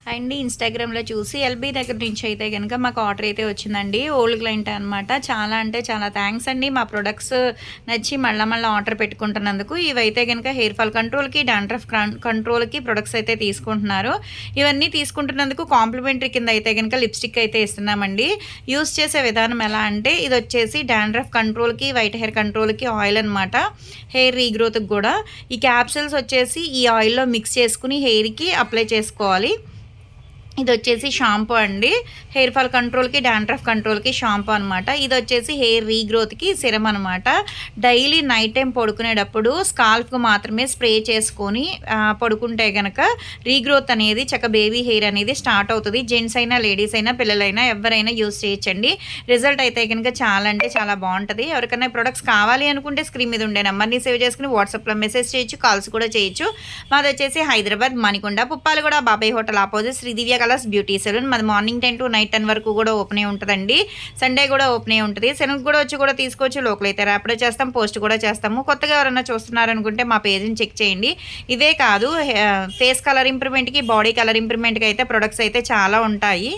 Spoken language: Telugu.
అండ్ ఇన్‌స్టాగ్రామ్‌లో చూసి ఎల్‌బీ దగ్గర నుంచి అయితే గనుక మాకు ఆర్డర్ అయితే వచ్చిందండి. ఓల్డ్ క్లయింటే అనమాట. చాలా అంటే చాలా థాంక్స్ అండి. మా ప్రొడక్ట్స్ నచ్చి మళ్ళా ఆర్డర్ పెట్టుకుంటున్నందుకు. ఇవైతే గనుక హెయిర్ ఫాల్ కంట్రోల్‌కి, డాండ్రఫ్ కంట్రోల్‌కి ప్రొడక్ట్స్ అయితే తీసుకుంటున్నారు. ఇవన్నీ తీసుకుంటున్నందుకు కాంప్లిమెంటరీ కింద అయితే గనుక లిప్‌స్టిక్ అయితే ఇస్తున్నామండి. యూజ్ చేసే విధానం ఎలా అంటే ఇదొచ్చేసి డాండ్రఫ్ కంట్రోల్‌కి, వైట్ హెయిర్ కంట్రోల్‌కి ఆయిల్ అనమాట. హెయిర్ రీగ్రోత్‌కి గూడా. ఈ క్యాప్సూల్స్ వచ్చేసి ఈ ఆయిల్‌లో మిక్స్ చేసుకొని హెయిర్‌కి అప్లై చేసుకోవాలి. ఇదొచ్చేసి షాంపూ అండి. హెయిర్ ఫాల్ కంట్రోల్‌కి, డాండ్రఫ్ కంట్రోల్‌కి షాంపూ అనమాట. ఇదొచ్చేసి హెయిర్ రీగ్రోత్‌కి సిరమ్ అనమాట. డైలీ నైట్ టైం పడుకునేటప్పుడు స్కాల్ప్‌కి మాత్రమే స్ప్రే చేసుకొని పడుకుంటే గనక రీగ్రోత్ అనేది బేబీ హెయిర్ అనేది స్టార్ట్ అవుతది. జెంట్స్ అయినా, లేడీస్ అయినా, పిల్లలైనా ఎవ్వరైనా యూజ్ చేయొచ్చండి. రిజల్ట్ అయితే గనక చాలా అంటే చాలా బావుంటది. ఎవరికైనా ప్రొడక్ట్స్ కావాలి అనుకుంటే స్క్రీన్ మీద ఉండే నంబర్‌ని సేవ్ చేసుకొని వాట్సాప్‌లో మెసేజ్ చేయొచ్చు, కాల్స్ కూడా చేయొచ్చు. మాదొచ్చేసి హైదరాబాద్ మణికొండ, పుప్పాలగూడ, బాబాయ్ హోటల్ ఆపోజిట్ శ్రీ దివ్య కలర్స్ బ్యూటీ సెలూన్. మాది మార్నింగ్ 10 to నైట్ 10 వరకు కూడా ఓపెనే ఉంటదండి. సండే కూడా ఓపెనే ఉంటది. సెలూన్‌కి కూడా వచ్చి కూడా తీసుకోవచ్చు. లోకల్ అయితే ర్యాపిడో చేస్తాం, పోస్ట్ కూడా చేస్తాము. కొత్తగా ఎవరైనా చూస్తున్నారనుకుంటే మా పేజ్‌ని చెక్ చేయండి. ఇవే కాదు ఫేస్ కలర్ ఇంప్రూవ్‌మెంట్‌కి, బాడీ కలర్ ఇంప్రూవ్‌మెంట్‌కి అయితే ప్రొడక్ట్స్ అయితే చాలా ఉంటాయి.